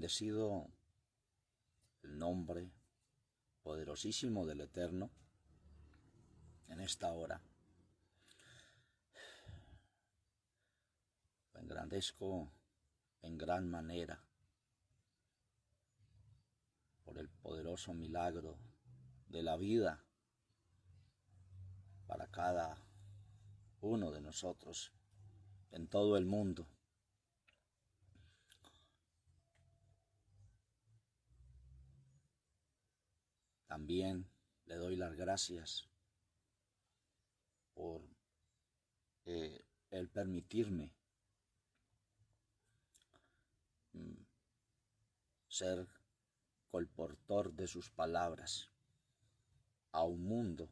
Bendecido el nombre poderosísimo del Eterno en esta hora. Lo engrandezco en gran manera por el poderoso milagro de la vida para cada uno de nosotros en todo el mundo. También le doy las gracias por el permitirme ser colportor de sus palabras a un mundo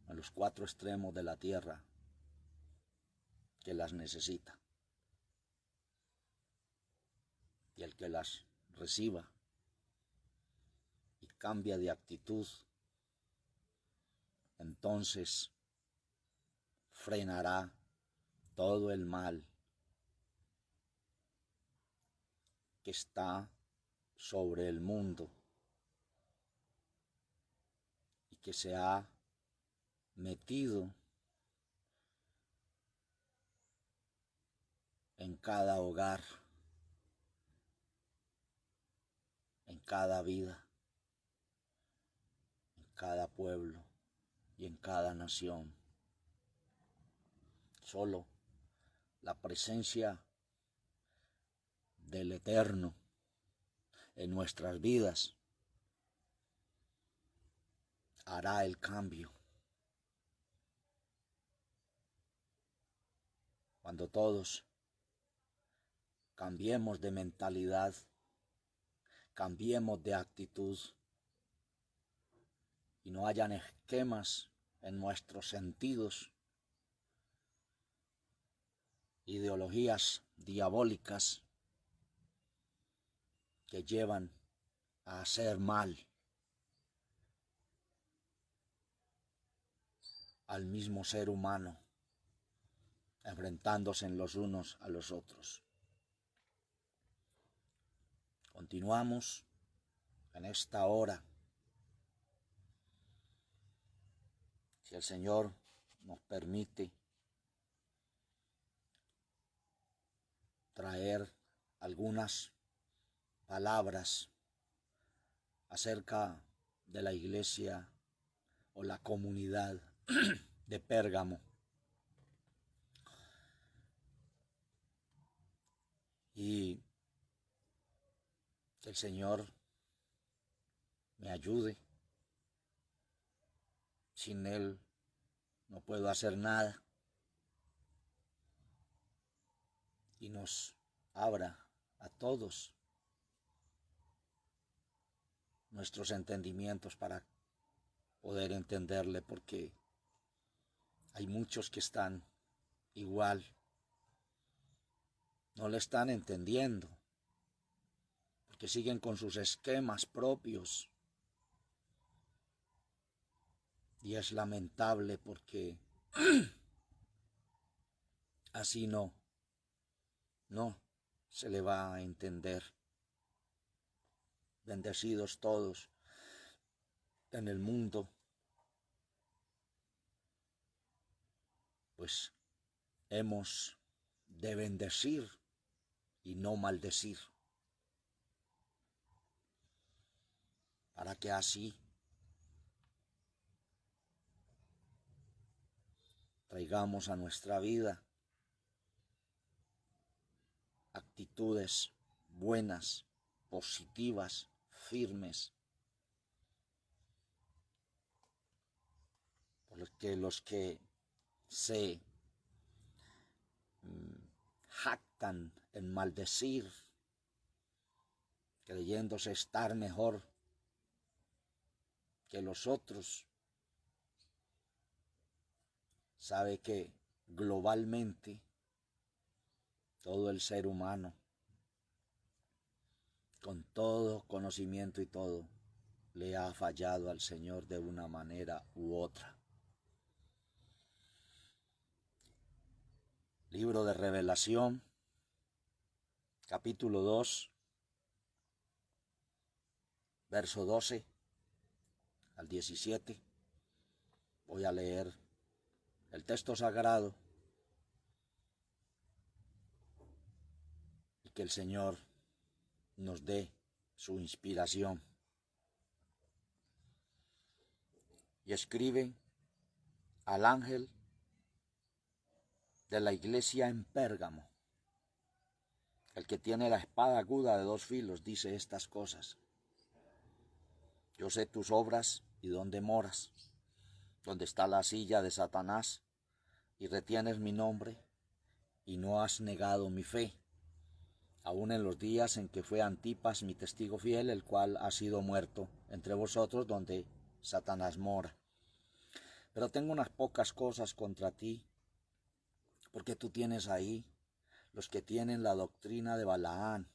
a los cuatro extremos de la tierra que las necesita. Y el que las reciba y cambia de actitud, entonces frenará todo el mal que está sobre el mundo y que se ha metido en cada hogar, en cada vida, en cada pueblo y en cada nación. Solo la presencia del Eterno en nuestras vidas hará el cambio. Cuando todos cambiemos de mentalidad, cambiemos de actitud y no hayan esquemas en nuestros sentidos, ideologías diabólicas que llevan a hacer mal al mismo ser humano, enfrentándose los unos a los otros. Continuamos en esta hora. Si el Señor nos permite traer algunas palabras acerca de la iglesia o la comunidad de Pérgamo. Y que el Señor me ayude. Sin Él no puedo hacer nada. Y nos abra a todos nuestros entendimientos para poder entenderle, porque hay muchos que están igual, no le están entendiendo, porque siguen con sus esquemas propios. Y es lamentable porque así no se le va a entender. Bendecidos todos en el mundo, pues hemos de bendecir y no maldecir, para que así traigamos a nuestra vida actitudes buenas, positivas, firmes, porque los que se jactan en maldecir, creyéndose estar mejor que los otros, sabe que globalmente todo el ser humano, con todo conocimiento y todo, le ha fallado al Señor de una manera u otra. Libro de Revelación, capítulo 2, verso 12 al 17. Voy a leer el texto sagrado y que el Señor nos dé su inspiración. Y escribe al ángel de la iglesia en Pérgamo, el que tiene la espada aguda de 2 filos, dice estas cosas. Yo sé tus obras y dónde moras, donde está la silla de Satanás, y retienes mi nombre, y no has negado mi fe, aun en los días en que fue Antipas mi testigo fiel, el cual ha sido muerto entre vosotros, donde Satanás mora. Pero tengo unas pocas cosas contra ti, porque tú tienes ahí los que tienen la doctrina de Balaán,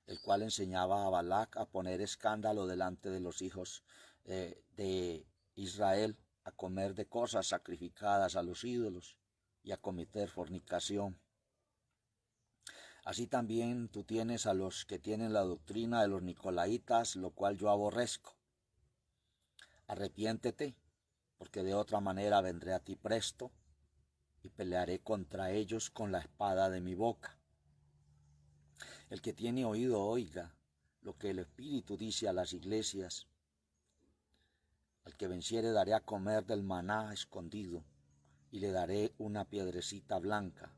el cual enseñaba a Balac a poner escándalo delante de los hijos de Israel, a comer de cosas sacrificadas a los ídolos y a cometer fornicación. Así también tú tienes a los que tienen la doctrina de los nicolaitas, lo cual yo aborrezco. Arrepiéntete, porque de otra manera vendré a ti presto y pelearé contra ellos con la espada de mi boca. El que tiene oído oiga lo que el Espíritu dice a las iglesias. Al que venciere daré a comer del maná escondido, y le daré una piedrecita blanca,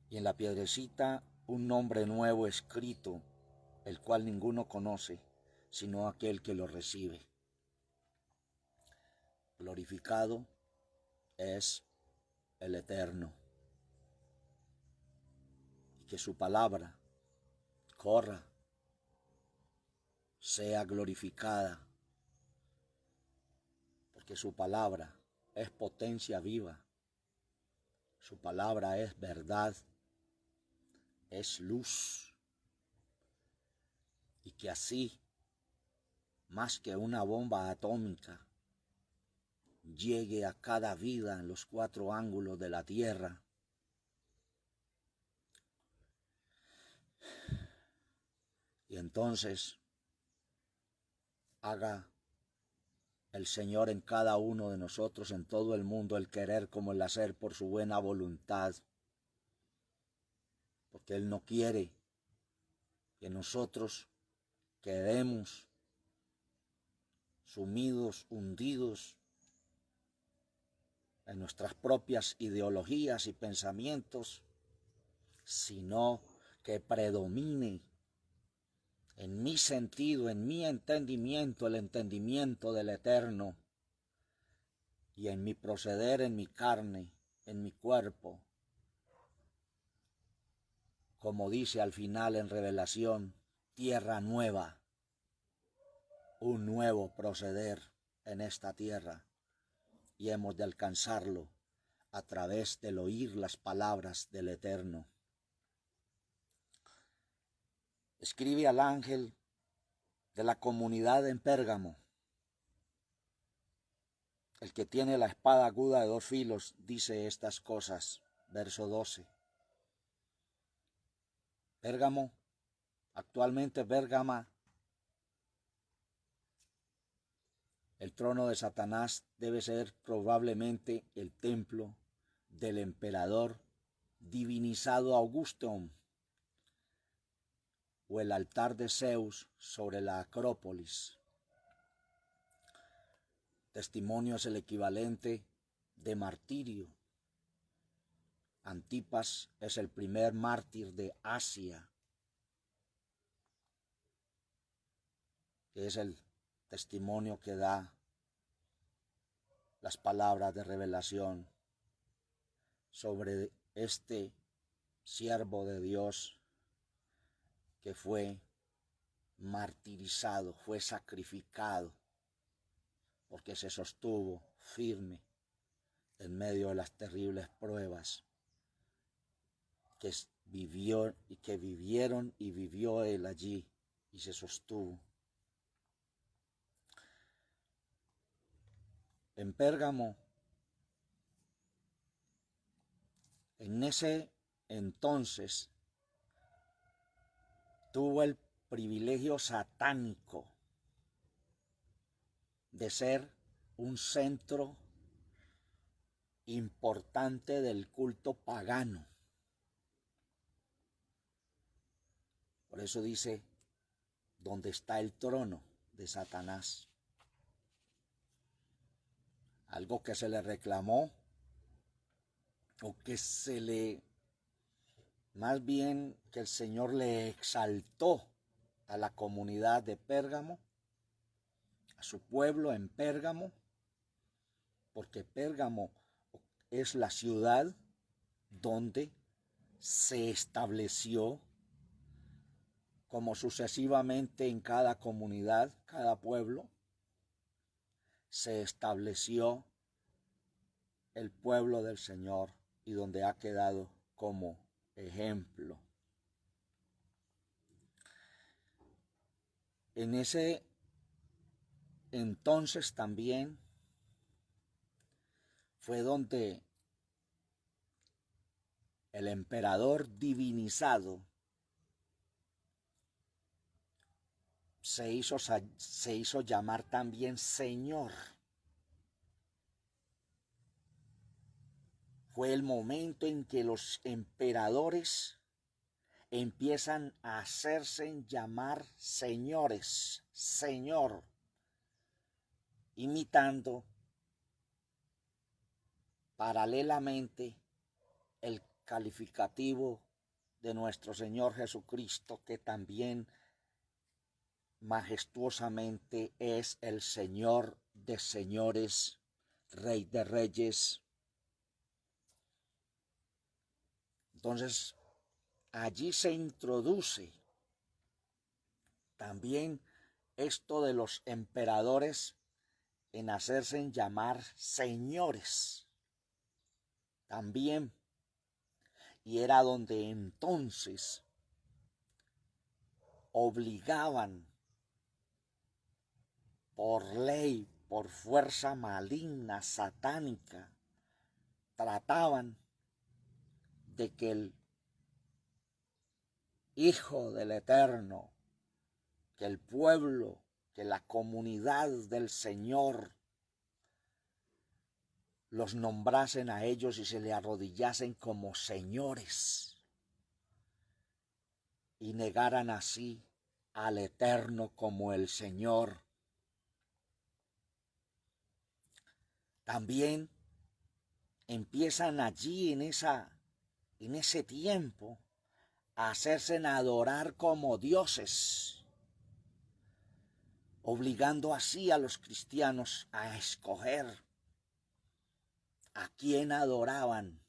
y en la piedrecita un nombre nuevo escrito, el cual ninguno conoce, sino aquel que lo recibe. Glorificado es el Eterno, y que su palabra corra, sea glorificada, porque su palabra es potencia viva, su palabra es verdad, es luz, y que así, más que una bomba atómica, llegue a cada vida en los 4 ángulos de la tierra. Y entonces haga el Señor en cada uno de nosotros, en todo el mundo, el querer como el hacer por su buena voluntad. Porque Él no quiere que nosotros quedemos sumidos, hundidos en nuestras propias ideologías y pensamientos, sino que predomine en mi sentido, en mi entendimiento, el entendimiento del Eterno, y en mi proceder, en mi carne, en mi cuerpo, como dice al final en Revelación, tierra nueva, un nuevo proceder en esta tierra, y hemos de alcanzarlo a través del oír las palabras del Eterno. Escribe al ángel de la comunidad en Pérgamo, el que tiene la espada aguda de 2 filos, dice estas cosas, verso 12. Pérgamo, actualmente Pérgama, el trono de Satanás, debe ser probablemente el templo del emperador divinizado Augusto, o el altar de Zeus sobre la Acrópolis. Testimonio es el equivalente de martirio. Antipas es el primer mártir de Asia, que es el testimonio que da las palabras de revelación sobre este siervo de Dios que fue martirizado, fue sacrificado, porque se sostuvo firme en medio de las terribles pruebas que vivió y que vivieron y vivió él allí, y se sostuvo. En Pérgamo, en ese entonces, tuvo el privilegio satánico de ser un centro importante del culto pagano. Por eso dice, donde está el trono de Satanás. Algo que se le reclamó, o que más bien que el Señor le exaltó a la comunidad de Pérgamo, a su pueblo en Pérgamo, porque Pérgamo es la ciudad donde se estableció, como sucesivamente en cada comunidad, cada pueblo, se estableció el pueblo del Señor y donde ha quedado como ejemplo. En ese entonces también fue donde el emperador divinizado se hizo llamar también Señor. Fue el momento en que los emperadores empiezan a hacerse llamar señores, Señor, imitando paralelamente el calificativo de nuestro Señor Jesucristo, que también majestuosamente es el Señor de señores, Rey de reyes. Entonces, allí se introduce también esto de los emperadores en hacerse llamar señores también, y era donde entonces obligaban por ley, por fuerza maligna, satánica, trataban de que el Hijo del Eterno, que el pueblo, que la comunidad del Señor los nombrasen a ellos y se le arrodillasen como señores y negaran así al Eterno como el Señor. También empiezan allí en ese tiempo a hacerse adorar como dioses, obligando así a los cristianos a escoger a quién adoraban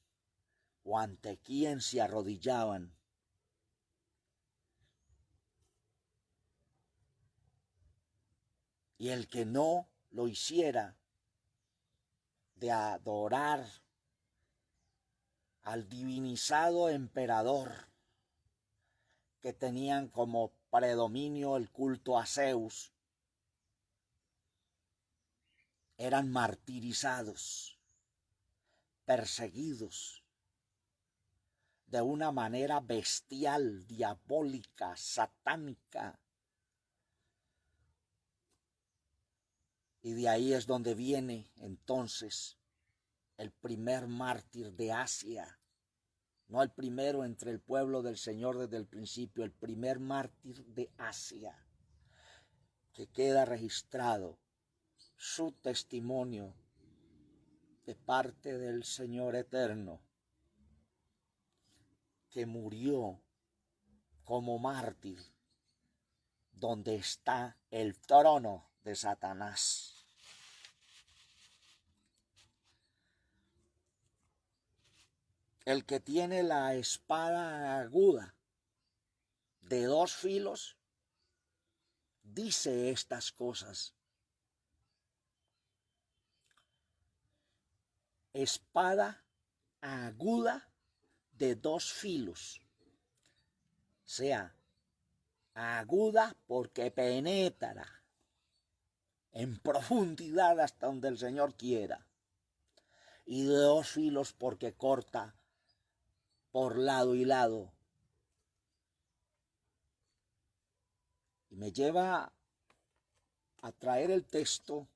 o ante quién se arrodillaban. Y el que no lo hiciera, de adorar al divinizado emperador, que tenían como predominio el culto a Zeus, eran martirizados, perseguidos de una manera bestial, diabólica, satánica. Y de ahí es donde viene entonces el primer mártir de Asia, no el primero entre el pueblo del Señor desde el principio, el primer mártir de Asia, que queda registrado su testimonio de parte del Señor Eterno, que murió como mártir donde está el trono de Satanás. El que tiene la espada aguda de 2 filos dice estas cosas. Espada aguda de 2 filos. Sea aguda porque penetra en profundidad hasta donde el Señor quiera. Y de 2 filos porque corta por lado y lado. Y me lleva a traer el texto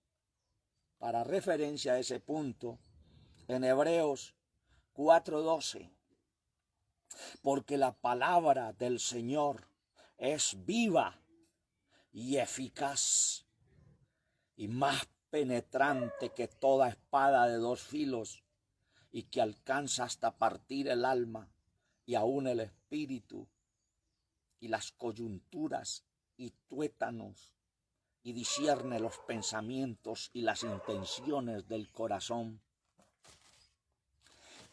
para referencia a ese punto en Hebreos 4:12. Porque la palabra del Señor es viva y eficaz y más penetrante que toda espada de dos filos, y que alcanza hasta partir el alma y aún el espíritu y las coyunturas y tuétanos, y discierne los pensamientos y las intenciones del corazón.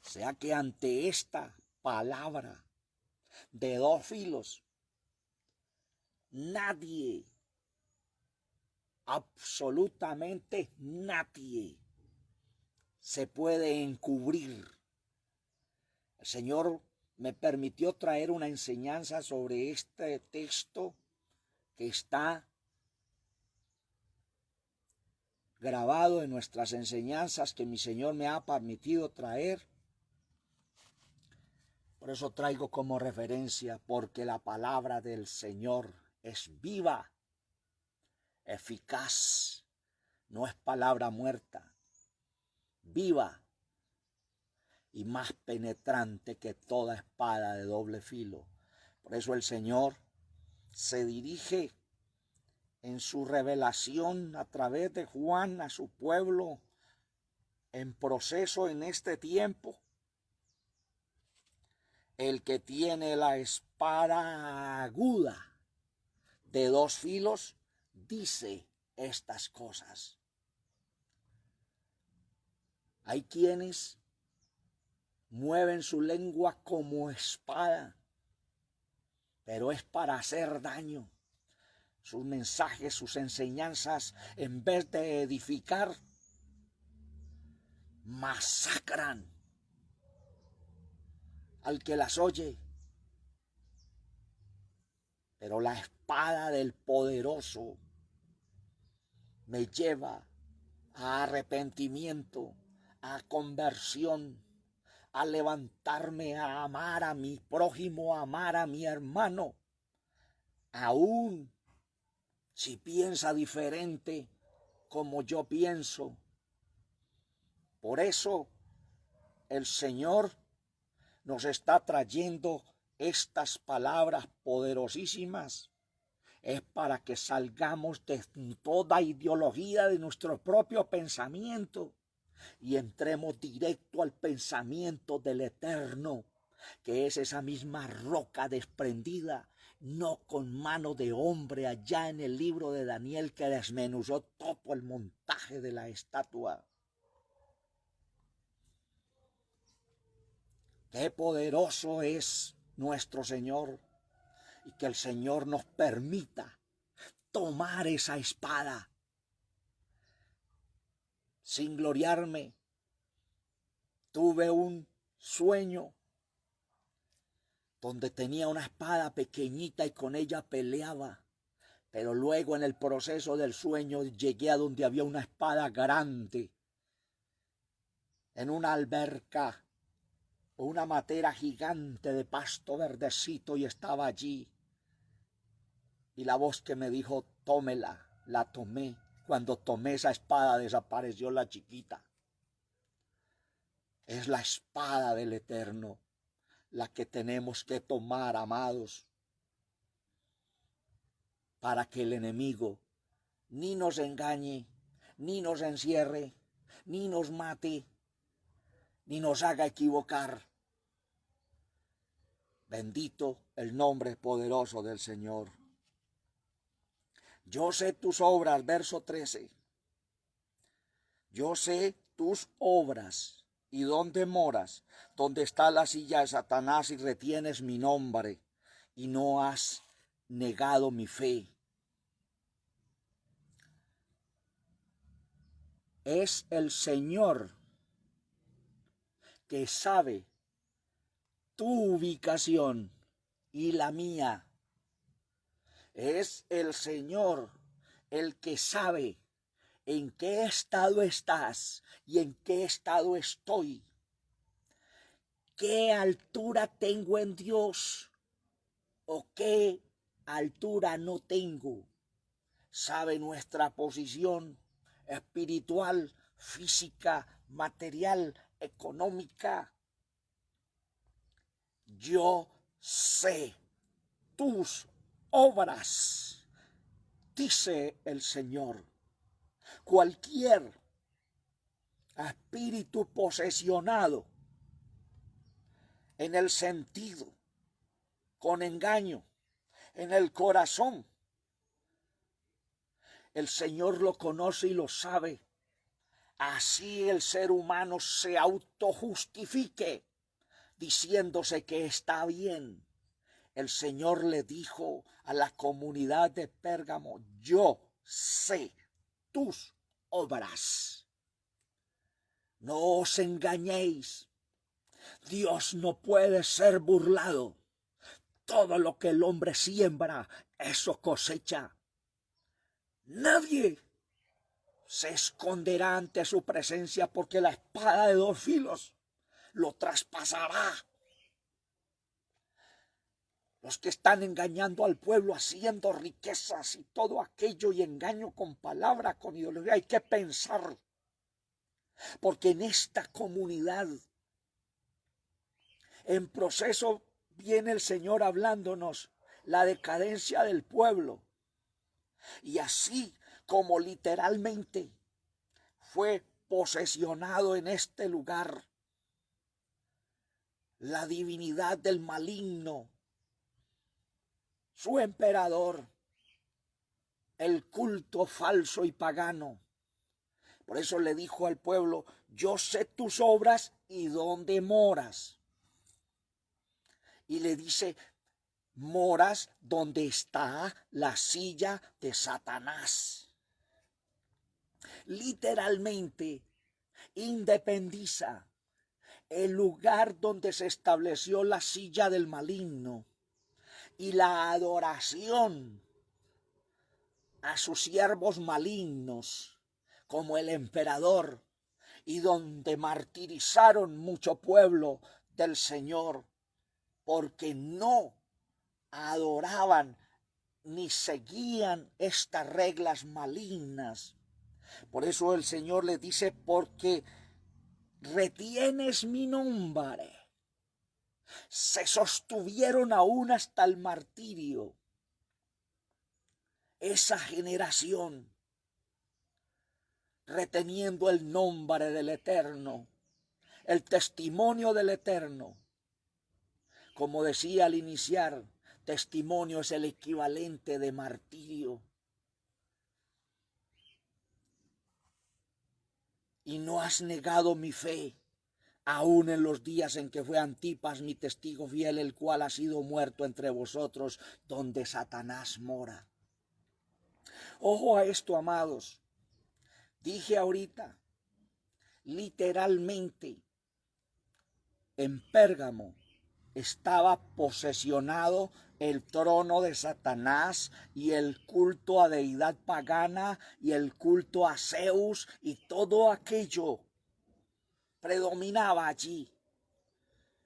O sea que ante esta palabra de dos filos, nadie, absolutamente nadie, se puede encubrir. El Señor me permitió traer una enseñanza sobre este texto que está grabado en nuestras enseñanzas que mi Señor me ha permitido traer. Por eso traigo como referencia, porque la palabra del Señor es viva, eficaz, no es palabra muerta, viva y más penetrante que toda espada de doble filo. Por eso el Señor se dirige en su revelación a través de Juan a su pueblo en proceso en este tiempo. El que tiene la espada aguda de dos filos dice estas cosas. Hay quienes mueven su lengua como espada, pero es para hacer daño. Sus mensajes, sus enseñanzas, en vez de edificar, masacran al que las oye. Pero la espada del poderoso me lleva a arrepentimiento, a conversión, a levantarme, a amar a mi prójimo, a amar a mi hermano, aún si piensa diferente como yo pienso. Por eso el Señor nos está trayendo estas palabras poderosísimas. Es para que salgamos de toda ideología de nuestro propio pensamiento y entremos directo al pensamiento del Eterno, que es esa misma roca desprendida, no con mano de hombre, allá en el libro de Daniel, que desmenuzó todo el montaje de la estatua. Qué poderoso es nuestro Señor, y que el Señor nos permita tomar esa espada sin gloriarme. Tuve un sueño donde tenía una espada pequeñita y con ella peleaba, pero luego en el proceso del sueño llegué a donde había una espada grande en una alberca o una matera gigante de pasto verdecito, y estaba allí. Y la voz que me dijo, tómela, la tomé. Cuando tomé esa espada desapareció la chiquita. Es la espada del Eterno la que tenemos que tomar, amados, para que el enemigo ni nos engañe, ni nos encierre, ni nos mate, ni nos haga equivocar. Bendito el nombre poderoso del Señor. Yo sé tus obras, verso 13. Yo sé tus obras y dónde moras, donde está la silla de Satanás, y retienes mi nombre y no has negado mi fe. Es el Señor que sabe tu ubicación y la mía. Es el Señor el que sabe en qué estado estás y en qué estado estoy. ¿Qué altura tengo en Dios? ¿O qué altura no tengo. Sabe nuestra posición espiritual, física, material, económica. Yo sé tus obras, dice el Señor. Cualquier espíritu posesionado en el sentido, con engaño, en el corazón, el Señor lo conoce y lo sabe. Así el ser humano se autojustifique diciéndose que está bien. El Señor le dijo a la comunidad de Pérgamo: yo sé tus obras. No os engañéis. Dios no puede ser burlado. Todo lo que el hombre siembra, eso cosecha. Nadie se esconderá ante su presencia, porque la espada de dos filos lo traspasará. Los que están engañando al pueblo, haciendo riquezas y todo aquello, y engaño con palabra, con ideología, hay que pensar. Porque en esta comunidad, en proceso, viene el Señor hablándonos la decadencia del pueblo. Y así como literalmente fue posesionado en este lugar la divinidad del maligno, su emperador, el culto falso y pagano. Por eso le dijo al pueblo: yo sé tus obras y dónde moras. Y le dice: moras donde está la silla de Satanás. Literalmente independiza el lugar donde se estableció la silla del maligno y la adoración a sus siervos malignos, como el emperador, y donde martirizaron mucho pueblo del Señor, porque no adoraban ni seguían estas reglas malignas. Por eso el Señor le dice: porque retienes mi nombre. Se sostuvieron aún hasta el martirio. Esa generación, reteniendo el nombre del Eterno, el testimonio del Eterno. Como decía al iniciar, testimonio es el equivalente de martirio. Y no has negado mi fe, aún en los días en que fue Antipas mi testigo fiel, el cual ha sido muerto entre vosotros, donde Satanás mora. Ojo a esto, amados. Dije ahorita, literalmente, en Pérgamo estaba posesionado el trono de Satanás, y el culto a deidad pagana y el culto a Zeus, y todo aquello predominaba allí.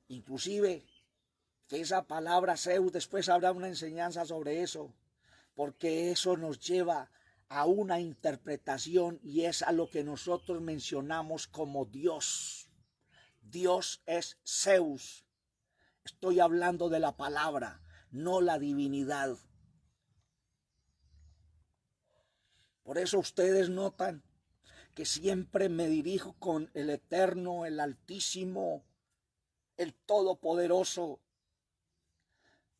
Inclusive que esa palabra Zeus, después habrá una enseñanza sobre eso, porque eso nos lleva a una interpretación, y es a lo que nosotros mencionamos como Dios. Dios es Zeus. Estoy hablando de la palabra, no la divinidad. Por eso ustedes notan que siempre me dirijo con el Eterno, el Altísimo, el Todopoderoso,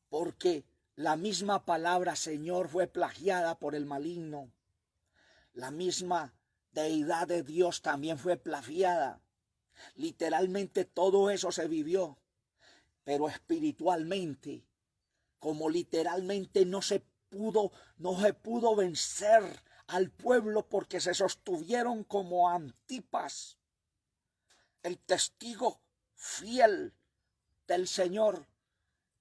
porque la misma palabra Señor fue plagiada por el maligno. La misma deidad de Dios también fue plagiada. Literalmente todo eso se vivió, pero espiritualmente, como literalmente no se pudo vencer al pueblo, porque se sostuvieron como Antipas, el testigo fiel del Señor,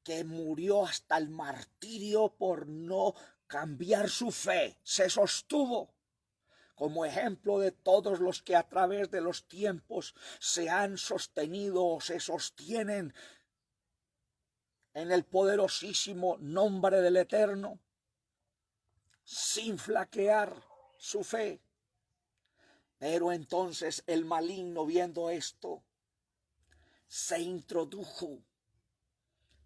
que murió hasta el martirio por no cambiar su fe. Se sostuvo como ejemplo de todos los que a través de los tiempos se han sostenido o se sostienen en el poderosísimo nombre del Eterno, sin flaquear su fe. Pero entonces el maligno, viendo esto, se introdujo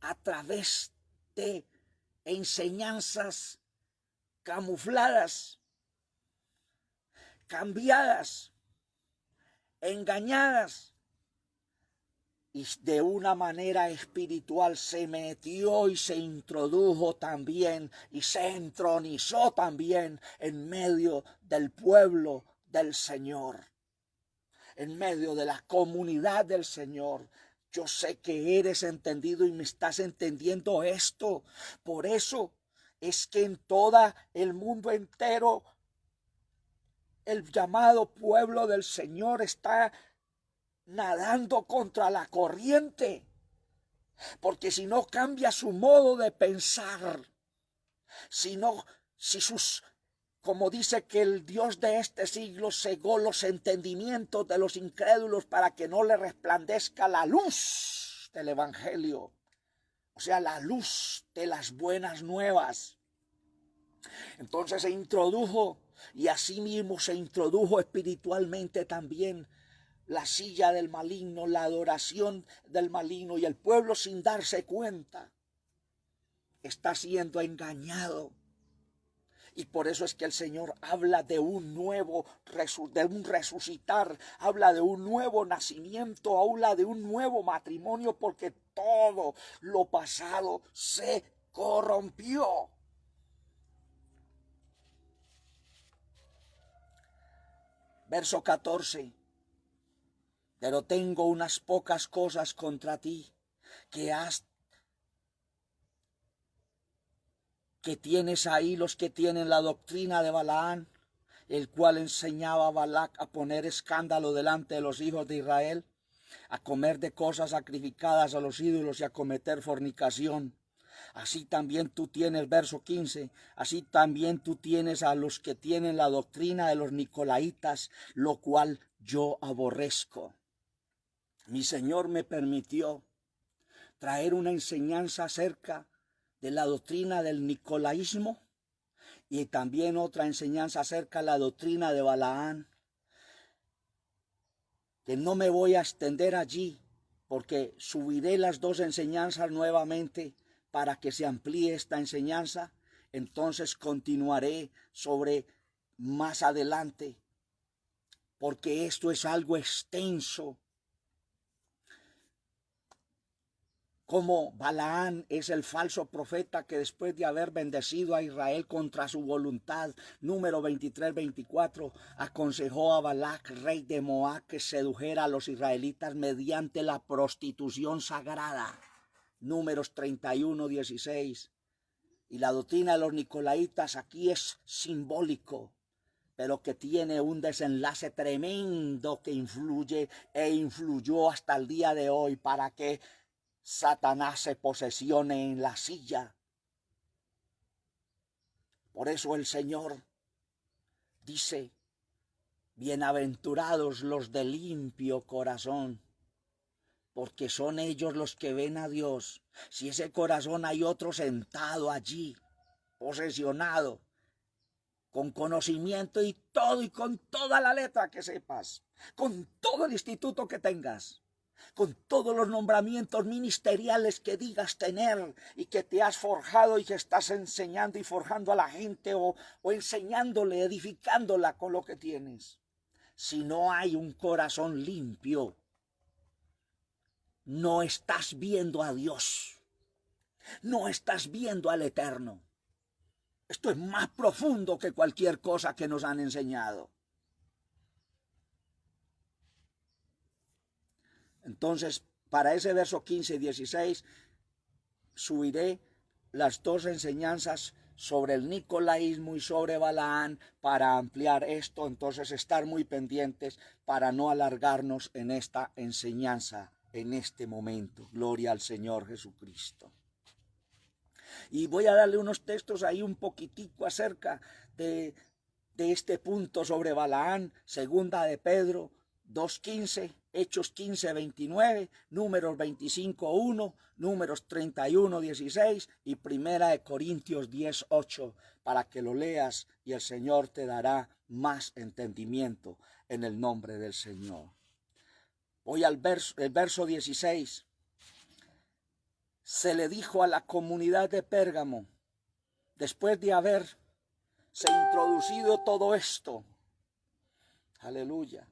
a través de enseñanzas camufladas, cambiadas, engañadas, y de una manera espiritual se metió y se introdujo también y se entronizó también en medio del pueblo del Señor, en medio de la comunidad del Señor. Yo sé que eres entendido y me estás entendiendo esto. Por eso es que en todo el mundo entero el llamado pueblo del Señor está nadando contra la corriente, porque si no cambia su modo de pensar, como dice que el Dios de este siglo cegó los entendimientos de los incrédulos para que no le resplandezca la luz del evangelio, o sea, la luz de las buenas nuevas. Entonces se introdujo, y asimismo se introdujo espiritualmente también, la silla del maligno, la adoración del maligno, y el pueblo, sin darse cuenta, está siendo engañado. Y por eso es que el Señor habla de un nuevo, de un resucitar, habla de un nuevo nacimiento, habla de un nuevo matrimonio, porque todo lo pasado se corrompió. Verso 14. Pero tengo unas pocas cosas contra ti, que tienes ahí los que tienen la doctrina de Balaán, el cual enseñaba a Balac a poner escándalo delante de los hijos de Israel, a comer de cosas sacrificadas a los ídolos y a cometer fornicación. Así también tú tienes, verso 15, así también tú tienes a los que tienen la doctrina de los nicolaitas, lo cual yo aborrezco. Mi Señor me permitió traer una enseñanza acerca de la doctrina del nicolaísmo y también otra enseñanza acerca de la doctrina de Balaán, que no me voy a extender allí porque subiré las dos enseñanzas nuevamente para que se amplíe esta enseñanza. Entonces continuaré sobre más adelante, porque esto es algo extenso. Como Balaán es el falso profeta que después de haber bendecido a Israel contra su voluntad, número 23-24, aconsejó a Balac, rey de Moab, que sedujera a los israelitas mediante la prostitución sagrada, números 31-16. Y la doctrina de los nicolaitas aquí es simbólico, pero que tiene un desenlace tremendo que influye e influyó hasta el día de hoy para que Satanás se posesione en la silla. Por eso el Señor dice: bienaventurados los de limpio corazón, porque son ellos los que ven a Dios. Si ese corazón hay otro sentado allí, posesionado, con conocimiento y todo, y con toda la letra que sepas, con todo el instituto que tengas, con todos los nombramientos ministeriales que digas tener y que te has forjado y que estás enseñando y forjando a la gente o enseñándole, edificándola con lo que tienes. Si no hay un corazón limpio, no estás viendo a Dios, no estás viendo al Eterno. Esto es más profundo que cualquier cosa que nos han enseñado. Entonces, para ese verso 15 y 16, subiré las dos enseñanzas sobre el nicolaísmo y sobre Balaán para ampliar esto. Entonces, estar muy pendientes para no alargarnos en esta enseñanza en este momento. Gloria al Señor Jesucristo. Y voy a darle unos textos ahí un poquitico acerca de este punto sobre Balaán, segunda de Pedro 2:15, Hechos 15:29, Números 25:1, Números 31:16 y Primera de Corintios 10:8, para que lo leas y el Señor te dará más entendimiento en el nombre del Señor. Voy al verso 16. Se le dijo a la comunidad de Pérgamo, después de haberse introducido todo esto, aleluya,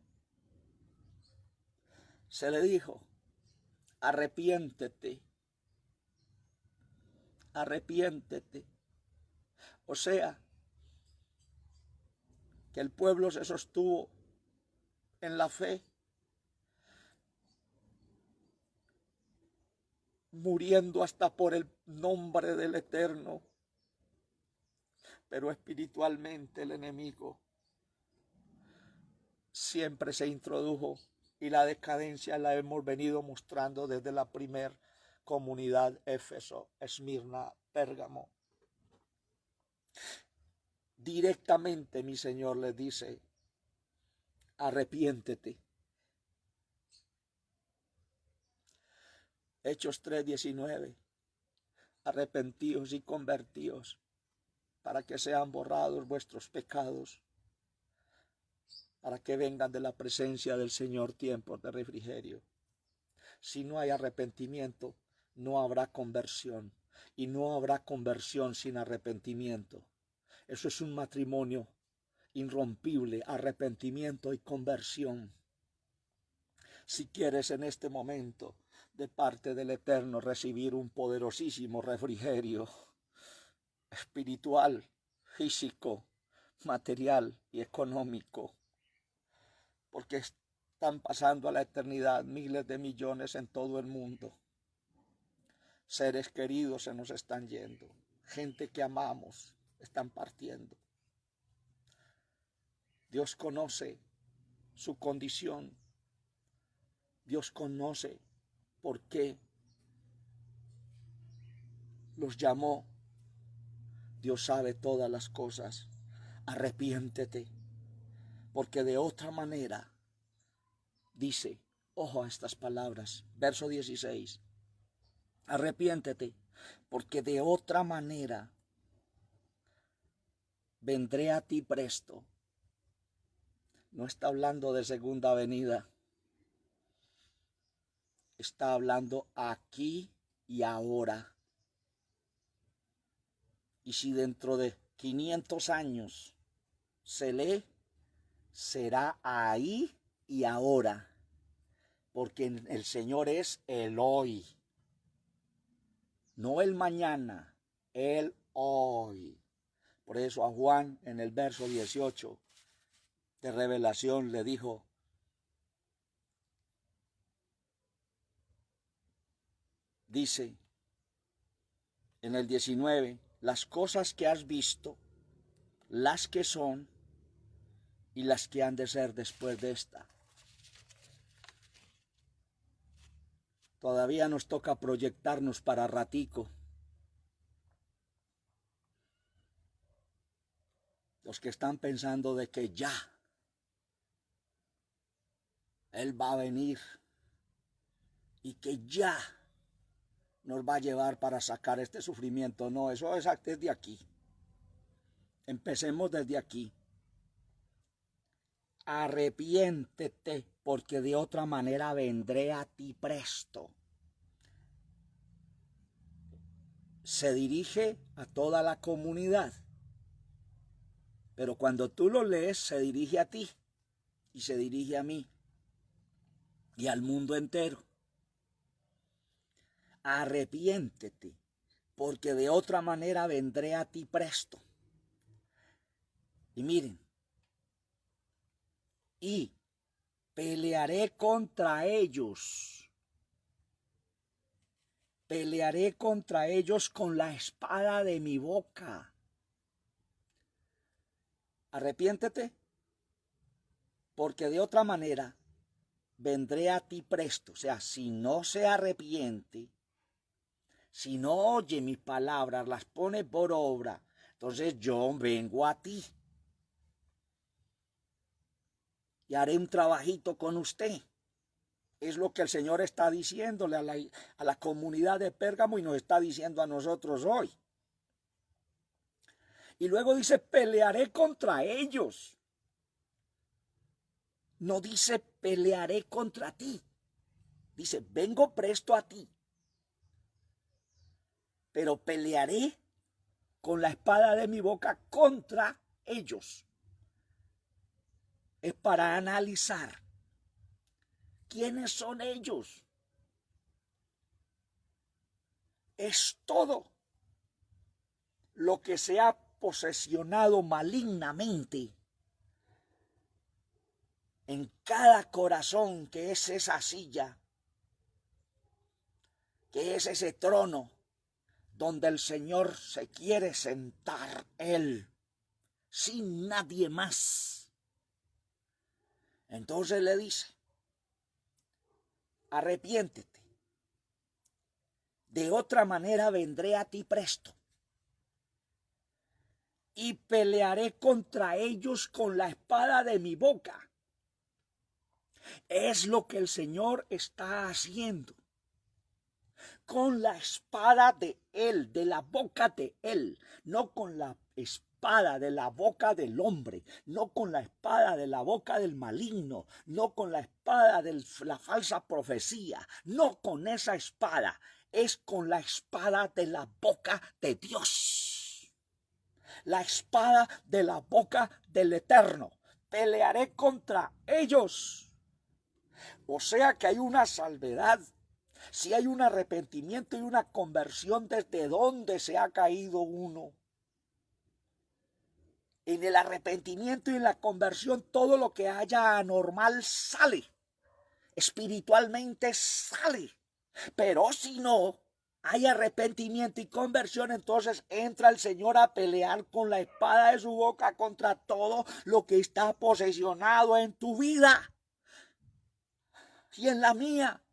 se le dijo, arrepiéntete, arrepiéntete. O sea, que el pueblo se sostuvo en la fe, muriendo hasta por el nombre del Eterno, pero espiritualmente el enemigo siempre se introdujo y la decadencia la hemos venido mostrando desde la primer comunidad: Éfeso, Esmirna, Pérgamo. Directamente mi Señor les dice, arrepiéntete. Hechos 3:19, arrepentíos y convertíos para que sean borrados vuestros pecados, para que vengan de la presencia del Señor tiempos de refrigerio. Si no hay arrepentimiento, no habrá conversión, y no habrá conversión sin arrepentimiento. Eso es un matrimonio irrompible, arrepentimiento y conversión. Si quieres en este momento, de parte del Eterno, recibir un poderosísimo refrigerio espiritual, físico, material y económico, porque están pasando a la eternidad miles de millones en todo el mundo. Seres queridos se nos están yendo, gente que amamos están partiendo. Dios conoce su condición, Dios conoce por qué los llamó, Dios sabe todas las cosas. Arrepiéntete, porque de otra manera, dice, ojo a estas palabras, verso 16, arrepiéntete, porque de otra manera vendré a ti presto. No está hablando de segunda venida, está hablando aquí y ahora. Y si dentro de 500 años se lee, será ahí y ahora, porque el Señor es el hoy, no el mañana, el hoy. Por eso a Juan en el verso 18 de Revelación le dijo, dice en el 19, las cosas que has visto, las que son y las que han de ser después de esta. Todavía nos toca proyectarnos para ratico. Los que están pensando de que ya Él va a venir y que ya nos va a llevar para sacar este sufrimiento. No, eso es desde aquí. Empecemos desde aquí. Arrepiéntete, porque de otra manera vendré a ti presto. Se dirige a toda la comunidad, pero cuando tú lo lees se dirige a ti y se dirige a mí y al mundo entero. Arrepiéntete, porque de otra manera vendré a ti presto. Y miren, y pelearé contra ellos. Pelearé contra ellos con la espada de mi boca. Arrepiéntete, porque de otra manera vendré a ti presto. O sea, si no se arrepiente, si no oye mis palabras, las pone por obra, entonces yo vengo a ti. y haré un trabajito con usted. Es lo que el Señor está diciéndole a la comunidad de Pérgamo y nos está diciendo a nosotros hoy. Y luego dice, pelearé contra ellos. No dice, pelearé contra ti. Dice, vengo presto a ti. Pero pelearé con la espada de mi boca contra ellos. Es para analizar quiénes son ellos. Es todo lo que se ha posesionado malignamente en cada corazón, que es esa silla, que es ese trono donde el Señor se quiere sentar Él, sin nadie más. Entonces le dice, arrepiéntete, de otra manera vendré a ti presto y pelearé contra ellos con la espada de mi boca. Es lo que el Señor está haciendo. Con la espada de Él, de la boca de Él, no con la espada de la boca del hombre, no con la espada de la boca del maligno, no con la espada de la falsa profecía, no con esa espada, es con la espada de la boca de Dios, la espada de la boca del Eterno. Pelearé contra ellos. O sea que hay una salvedad. Si hay un arrepentimiento y una conversión, desde donde se ha caído uno. En el arrepentimiento y en la conversión, todo lo que haya anormal sale. Espiritualmente sale. Pero si no hay arrepentimiento y conversión, entonces entra el Señor a pelear con la espada de su boca contra todo lo que está posesionado en tu vida y en la mía.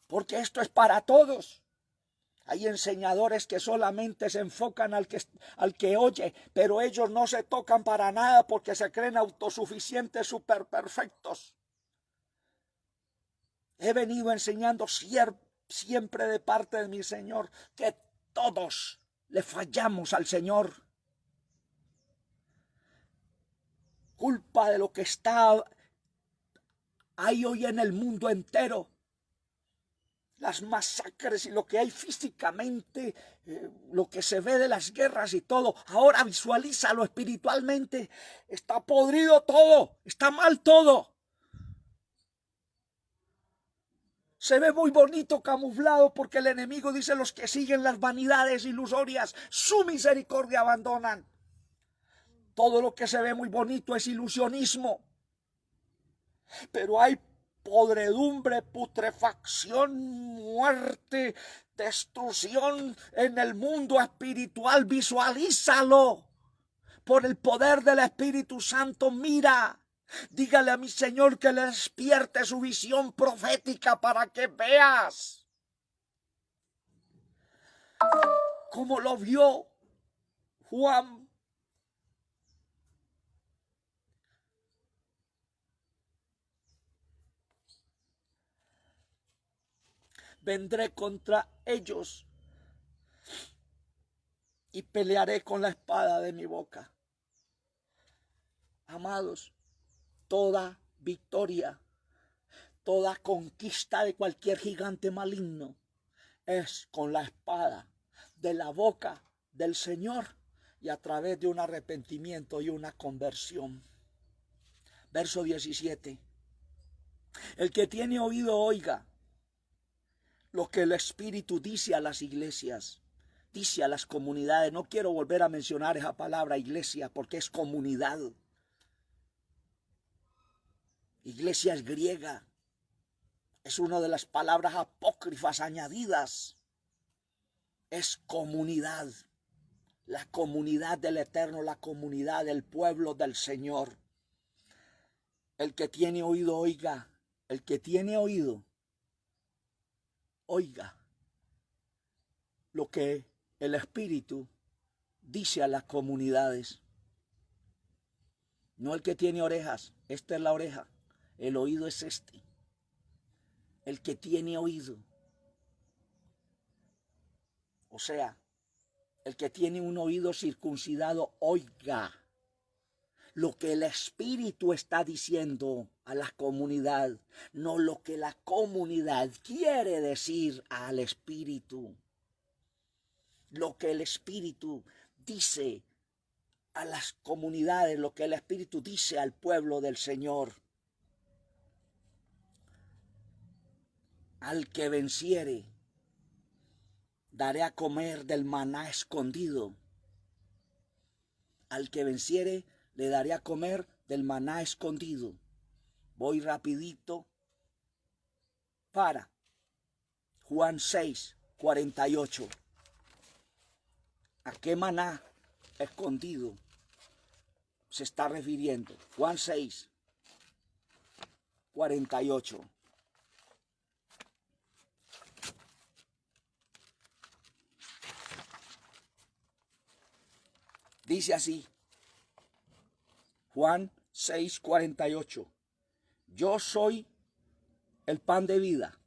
Porque esto es para todos. Hay enseñadores que solamente se enfocan al que oye, pero ellos no se tocan para nada porque se creen autosuficientes, superperfectos. He venido enseñando siempre de parte de mi Señor que todos le fallamos al Señor. Culpa de lo que está ahí hoy en el mundo entero. Las masacres y lo que hay físicamente, lo que se ve de las guerras y todo. Ahora visualízalo espiritualmente. Está podrido todo, está mal todo. Se ve muy bonito camuflado porque el enemigo dice: los que siguen las vanidades ilusorias, su misericordia abandonan. Todo lo que se ve muy bonito es ilusionismo. Pero hay podredumbre, putrefacción, muerte, destrucción en el mundo espiritual. Visualízalo por el poder del Espíritu Santo. Mira, dígale a mi Señor que le despierte su visión profética para que veas cómo lo vio Juan. Vendré contra ellos y pelearé con la espada de mi boca. Amados, toda victoria, toda conquista de cualquier gigante maligno es con la espada de la boca del Señor y a través de un arrepentimiento y una conversión. Verso 17. El que tiene oído oiga lo que el Espíritu dice a las iglesias, dice a las comunidades. No quiero volver a mencionar esa palabra iglesia porque es comunidad. Iglesia es griega. Es una de las palabras apócrifas añadidas. Es comunidad. La comunidad del Eterno, la comunidad del pueblo del Señor. El que tiene oído, oiga. El que tiene oído, oiga lo que el Espíritu dice a las comunidades. No el que tiene orejas, esta es la oreja, el oído es este. El que tiene oído. O sea, el que tiene un oído circuncidado, oiga lo que el Espíritu está diciendo a la comunidad, no lo que la comunidad quiere decir al Espíritu. Lo que el Espíritu dice a las comunidades, lo que el Espíritu dice al pueblo del Señor. Al que venciere, daré a comer del maná escondido. Al que venciere, le daré a comer del maná escondido. Voy rapidito para Juan 6:48. ¿A qué maná escondido se está refiriendo? Juan 6:48. Dice así, Juan 6:48. Yo soy el pan de vida.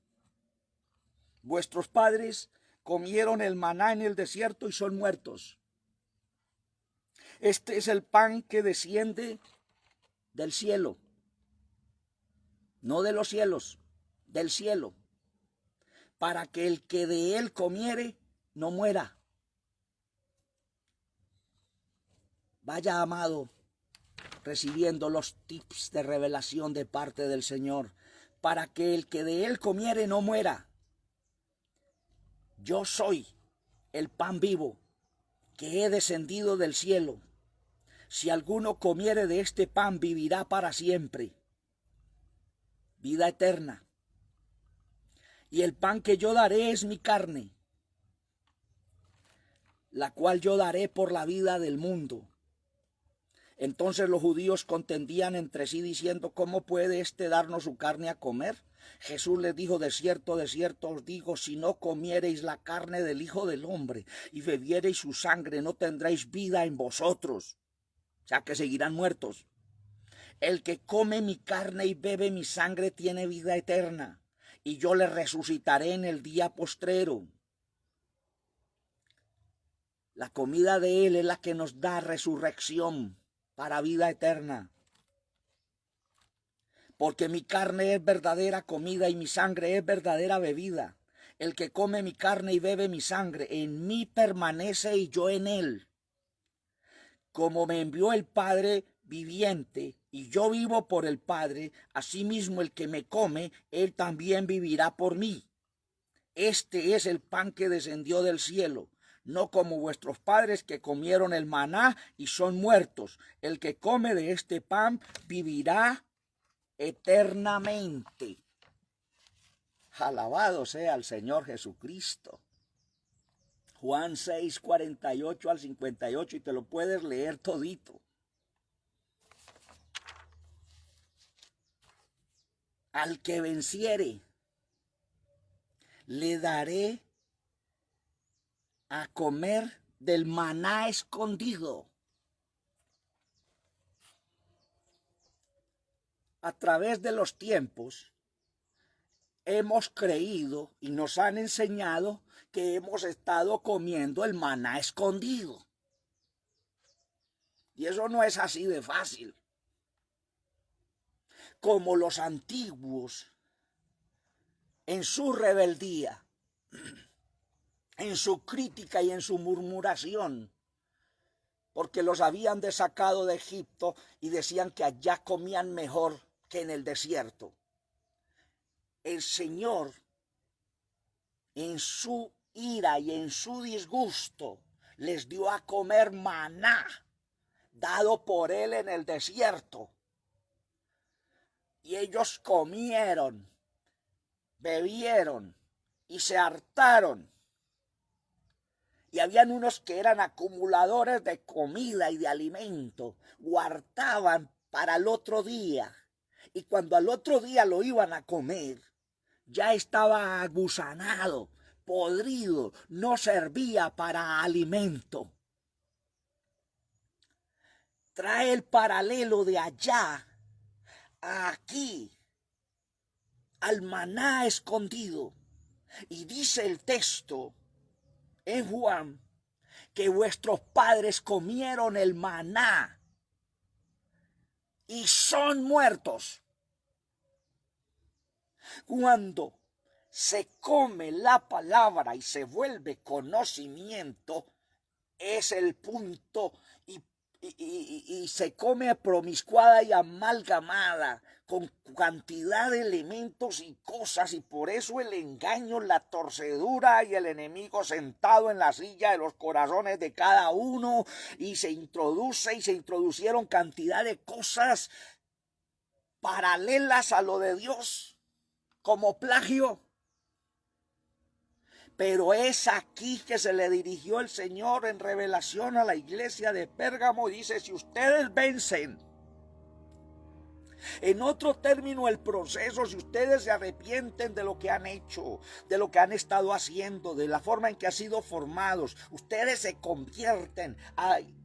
Vuestros padres comieron el maná en el desierto y son muertos. Este es el pan que desciende del cielo, no de los cielos, del cielo, para que el que de él comiere no muera. Vaya, amado, recibiendo los tips de revelación de parte del Señor, para que el que de él comiere no muera. Yo soy el pan vivo que he descendido del cielo. Si alguno comiere de este pan, vivirá para siempre. Vida eterna. Y el pan que yo daré es mi carne, la cual yo daré por la vida del mundo. Entonces los judíos contendían entre sí diciendo, ¿cómo puede éste darnos su carne a comer? Jesús les dijo, de cierto os digo, si no comiereis la carne del Hijo del Hombre y bebiereis su sangre, no tendréis vida en vosotros. O sea que seguirán muertos. El que come mi carne y bebe mi sangre tiene vida eterna, y yo le resucitaré en el día postrero. La comida de él es la que nos da resurrección para vida eterna. Porque mi carne es verdadera comida y mi sangre es verdadera bebida. El que come mi carne y bebe mi sangre, en mí permanece y yo en él. Como me envió el Padre viviente y yo vivo por el Padre, asimismo el que me come, él también vivirá por mí. Este es el pan que descendió del cielo, no como vuestros padres que comieron el maná y son muertos. El que come de este pan vivirá eternamente. Alabado sea el Señor Jesucristo. Juan 6:48 al 58, y te lo puedes leer todito. Al que venciere, le daré a comer del maná escondido. A través de los tiempos hemos creído y nos han enseñado que hemos estado comiendo el maná escondido. Y eso no es así de fácil. Como los antiguos, en su rebeldía, en su crítica y en su murmuración, porque los habían sacado de Egipto y decían que allá comían mejor que en el desierto. El Señor, en su ira y en su disgusto, les dio a comer maná, dado por él en el desierto. Y ellos comieron, bebieron y se hartaron. Y habían unos que eran acumuladores de comida y de alimento, guardaban para el otro día. Y cuando al otro día lo iban a comer, ya estaba agusanado, podrido, no servía para alimento. trae el paralelo de allá a aquí, al maná escondido. Y dice el texto en Juan que vuestros padres comieron el maná y son muertos. Cuando se come la palabra y se vuelve conocimiento, es el punto y se come promiscuada y amalgamada con cantidad de elementos y cosas, y por eso el engaño, la torcedura y el enemigo sentado en la silla de los corazones de cada uno, y se introducieron cantidad de cosas paralelas a lo de Dios como plagio. Pero es aquí que se le dirigió el Señor en revelación a la iglesia de Pérgamo. Dice, si ustedes vencen, en otro término el proceso, si ustedes se arrepienten de lo que han hecho, de lo que han estado haciendo, de la forma en que han sido formados, ustedes se convierten.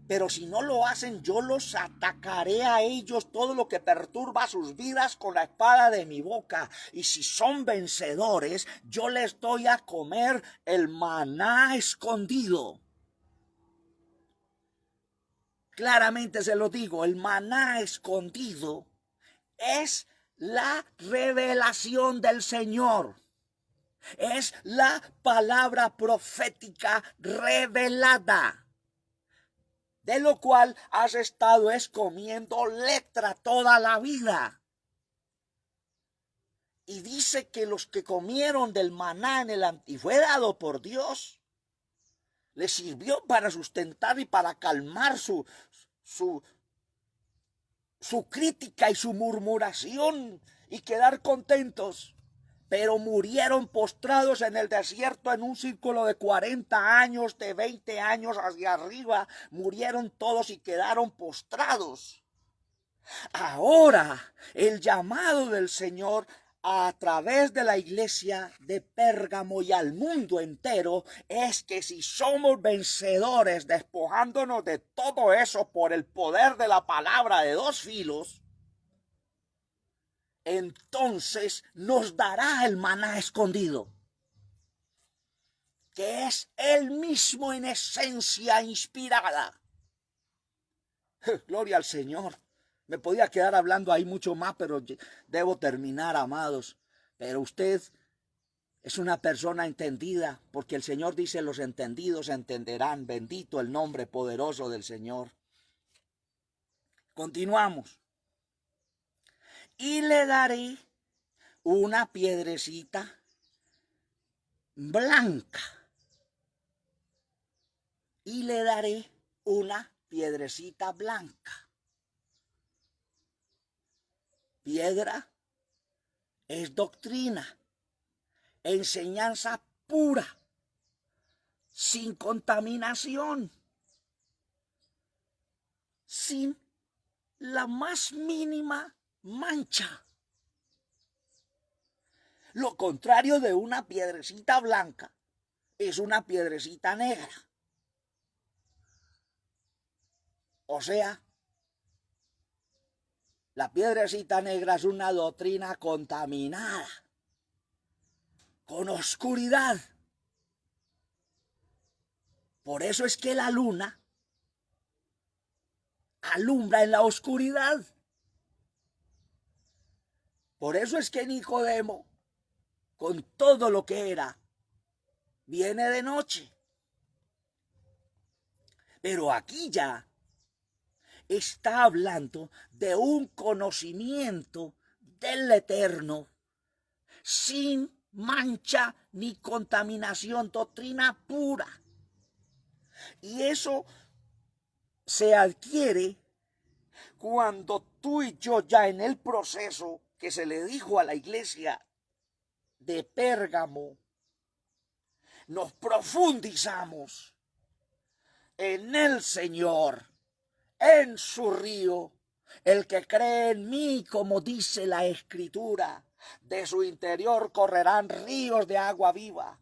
Pero si no lo hacen, yo los atacaré a ellos, todo lo que perturba sus vidas, con la espada de mi boca. Y si son vencedores, yo les doy a comer el maná escondido. Claramente se lo digo, el maná escondido es la revelación del Señor. Es la palabra profética revelada, de lo cual has estado comiendo letra toda la vida. Y dice que los que comieron del maná y fue dado por Dios, les sirvió para sustentar y para calmar su crítica y su murmuración y quedar contentos. Pero murieron postrados en el desierto en un círculo de 40 años, de 20 años hacia arriba. Murieron todos y quedaron postrados. Ahora el llamado del Señor a través de la iglesia de Pérgamo y al mundo entero es que si somos vencedores, despojándonos de todo eso por el poder de la palabra de dos filos, entonces nos dará el maná escondido, que es el mismo en esencia inspirada. Gloria al Señor. Me podía quedar hablando ahí mucho más, pero debo terminar, amados. Pero usted es una persona entendida, porque el Señor dice, los entendidos entenderán. Bendito el nombre poderoso del Señor. Continuamos. Y le daré una piedrecita blanca. Y le daré una piedrecita blanca. Piedra es doctrina, enseñanza pura, sin contaminación, sin la más mínima mancha. Lo contrario de una piedrecita blanca es una piedrecita negra. O sea, la piedrecita negra es una doctrina contaminada, con oscuridad. Por eso es que la luna alumbra en la oscuridad. Por eso es que Nicodemo, con todo lo que era, viene de noche. Pero aquí ya está hablando de un conocimiento del Eterno, sin mancha ni contaminación, doctrina pura. Y eso se adquiere cuando tú y yo, ya en el proceso que se le dijo a la iglesia de Pérgamo, nos profundizamos en el Señor, en su río. El que cree en mí, como dice la Escritura, de su interior correrán ríos de agua viva.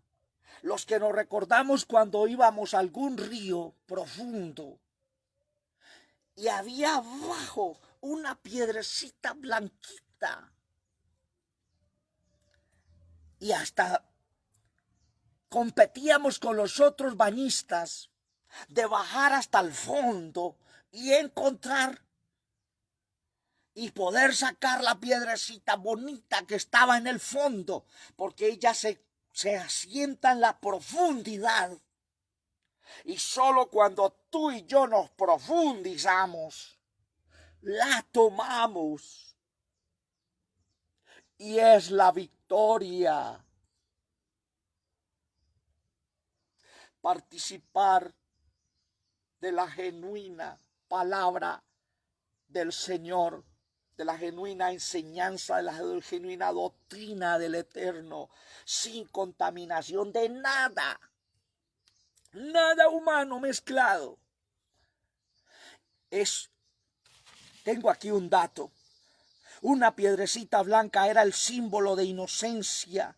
Los que nos recordamos cuando íbamos a algún río profundo y había abajo una piedrecita blanquita. Y hasta competíamos con los otros bañistas de bajar hasta el fondo y encontrar y poder sacar la piedrecita bonita que estaba en el fondo, porque ella se asienta en la profundidad. Y solo cuando tú y yo nos profundizamos, la tomamos. Y es la victoria. Participar de la genuina palabra del Señor, de la genuina enseñanza, de la genuina doctrina del Eterno, sin contaminación de nada, nada humano mezclado. Tengo aquí un dato. Una piedrecita blanca era el símbolo de inocencia.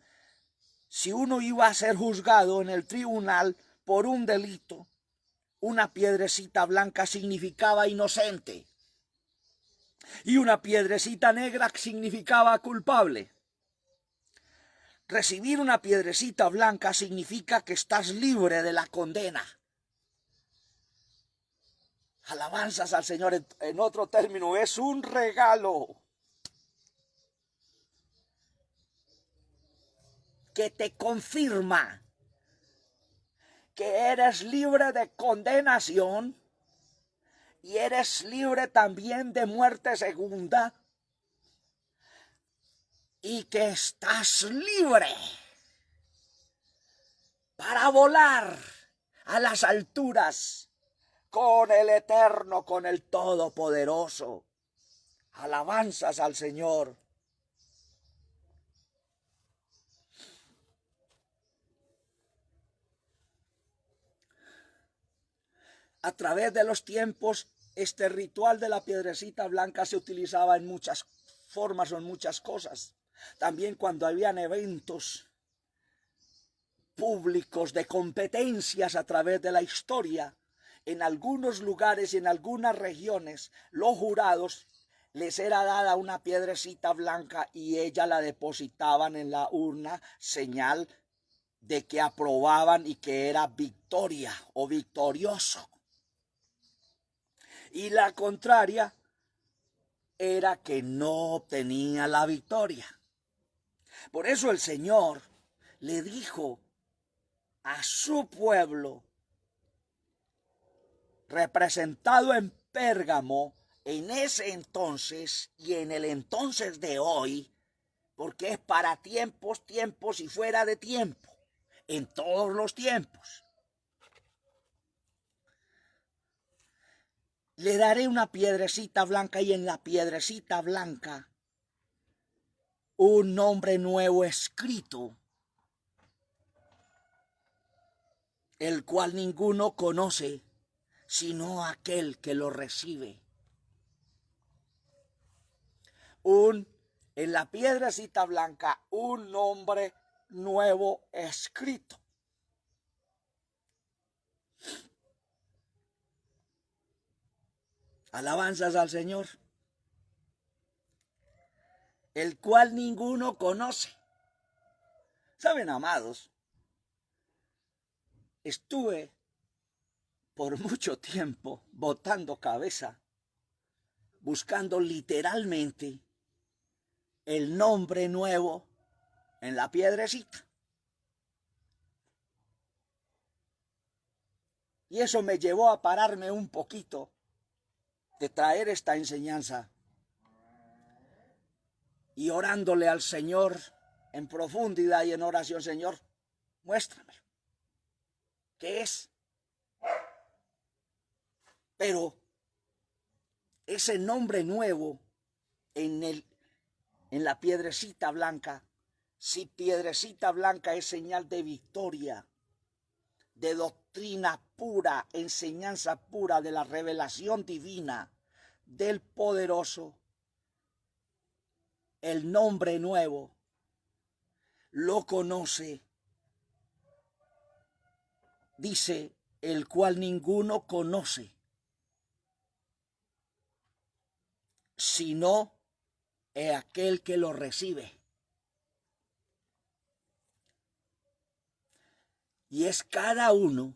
Si uno iba a ser juzgado en el tribunal por un delito, una piedrecita blanca significaba inocente. Y una piedrecita negra significaba culpable. Recibir una piedrecita blanca significa que estás libre de la condena. Alabanzas al Señor. En otro término, es un regalo que te confirma que eres libre de condenación y eres libre también de muerte segunda y que estás libre para volar a las alturas con el Eterno, con el Todopoderoso. Alabanzas al Señor. A través de los tiempos, este ritual de la piedrecita blanca se utilizaba en muchas formas o en muchas cosas. También cuando habían eventos públicos de competencias a través de la historia, en algunos lugares y en algunas regiones, los jurados les era dada una piedrecita blanca y ella la depositaban en la urna, señal de que aprobaban y que era victoria o victorioso. Y la contraria era que no obtenía la victoria. Por eso el Señor le dijo a su pueblo, representado en Pérgamo, en ese entonces y en el entonces de hoy, porque es para tiempos, tiempos y fuera de tiempo, en todos los tiempos. Le daré una piedrecita blanca y en la piedrecita blanca un nombre nuevo escrito, el cual ninguno conoce sino aquel que lo recibe. En la piedrecita blanca un nombre nuevo escrito. Alabanzas al Señor, el cual ninguno conoce. ¿Saben, amados? Estuve por mucho tiempo botando cabeza, buscando literalmente el nombre nuevo en la piedrecita. Y eso me llevó a pararme un poquito de traer esta enseñanza y orándole al Señor en profundidad y en oración. Señor, muéstramelo. ¿Qué es? Pero ese nombre nuevo en la piedrecita blanca, si piedrecita blanca es señal de victoria, de doctrina pura, enseñanza pura, de la revelación divina del poderoso, el nombre nuevo lo conoce, dice, el cual ninguno conoce sino en aquel que lo recibe. Y es cada uno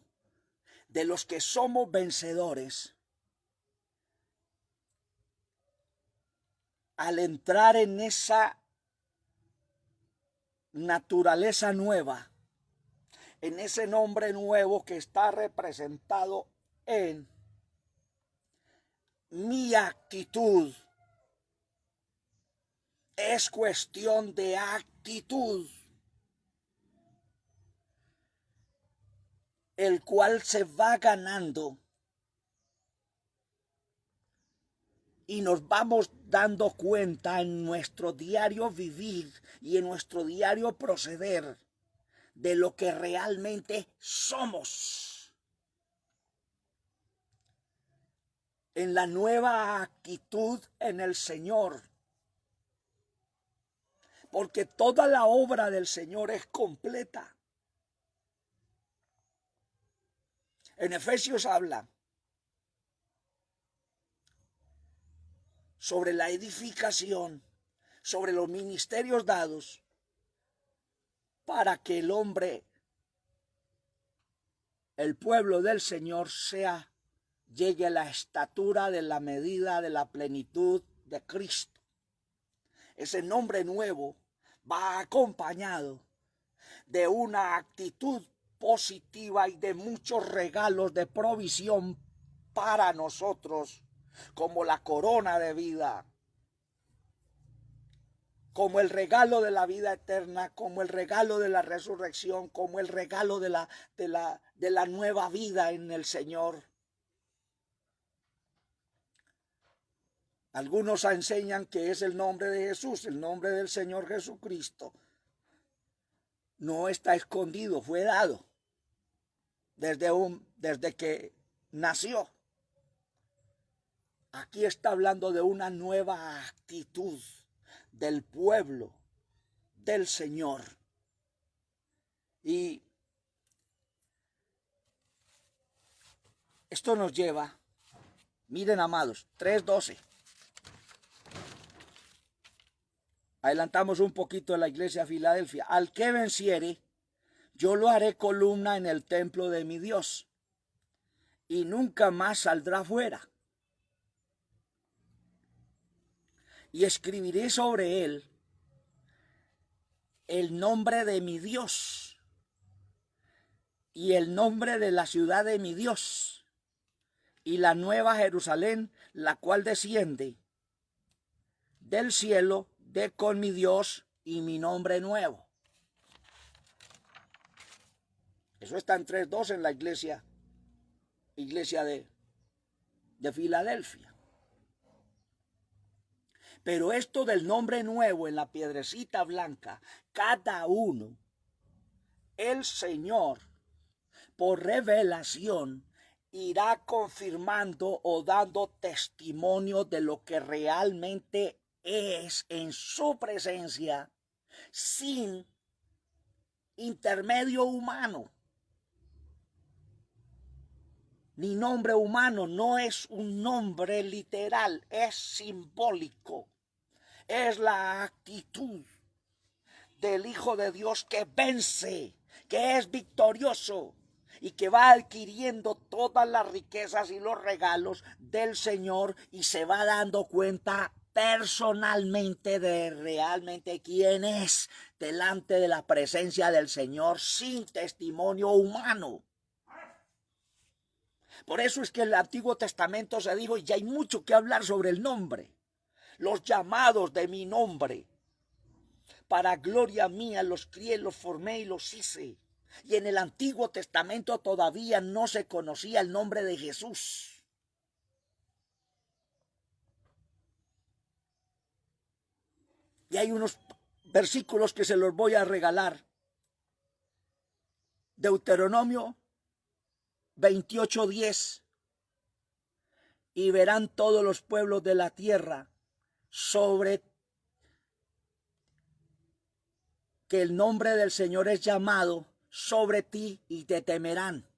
de los que somos vencedores al entrar en esa naturaleza nueva, en ese nombre nuevo que está representado en mi actitud. Es cuestión de actitud, el cual se va ganando y nos vamos dando cuenta en nuestro diario vivir y en nuestro diario proceder de lo que realmente somos. En la nueva actitud en el Señor. Porque toda la obra del Señor es completa. En Efesios habla sobre la edificación, sobre los ministerios dados para que el hombre, el pueblo del Señor llegue a la estatura de la medida de la plenitud de Cristo. Ese nombre nuevo va acompañado de una actitud positiva y de muchos regalos de provisión para nosotros, como la corona de vida, como el regalo de la vida eterna, como el regalo de la resurrección, como el regalo de la nueva vida en el Señor. Algunos enseñan que es el nombre de Jesús, el nombre del Señor Jesucristo. No está escondido, fue dado desde que nació. Aquí está hablando de una nueva actitud del pueblo del Señor. Y esto nos lleva, miren amados, 3:12. Adelantamos un poquito en la iglesia de Filadelfia. Al que venciere, yo lo haré columna en el templo de mi Dios, y nunca más saldrá fuera. Y escribiré sobre él el nombre de mi Dios y el nombre de la ciudad de mi Dios y la nueva Jerusalén, la cual desciende del cielo de con mi Dios y mi nombre nuevo. Eso está en 3:12 en la iglesia de Filadelfia. Pero esto del nombre nuevo en la piedrecita blanca, cada uno, el Señor, por revelación, irá confirmando o dando testimonio de lo que realmente es en su presencia, sin intermedio humano. Ni nombre humano, no es un nombre literal, es simbólico. Es la actitud del Hijo de Dios que vence, que es victorioso y que va adquiriendo todas las riquezas y los regalos del Señor y se va dando cuenta personalmente de realmente quién es delante de la presencia del Señor sin testimonio humano. Por eso es que en el Antiguo Testamento se dijo, y ya hay mucho que hablar sobre el nombre. Los llamados de mi nombre, para gloria mía los crié, los formé y los hice. Y en el Antiguo Testamento todavía no se conocía el nombre de Jesús. Y hay unos versículos que se los voy a regalar. Deuteronomio 28:10. Y verán todos los pueblos de la tierra sobre que el nombre del Señor es llamado sobre ti y te temerán.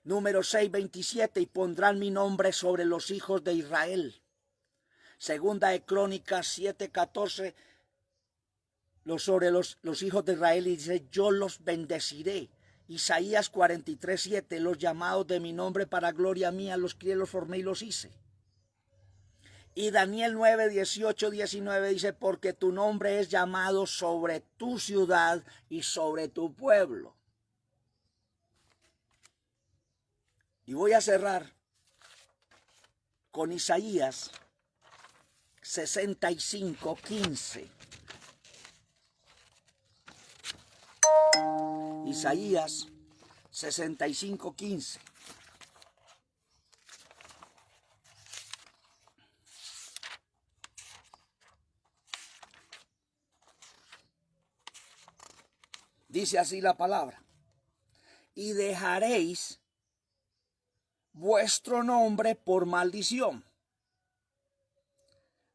Número 6:27. Y pondrán mi nombre sobre los hijos de Israel. Segunda de Crónicas 7:14, sobre los hijos de Israel, y dice, yo los bendeciré. Isaías 43:7, los llamados de mi nombre para gloria mía, los crié, los formé y los hice. Y Daniel 9:18-19 dice, porque tu nombre es llamado sobre tu ciudad y sobre tu pueblo. Y voy a cerrar con Isaías 65:15. Isaías 65:15. Dice así la palabra. Y dejaréis vuestro nombre por maldición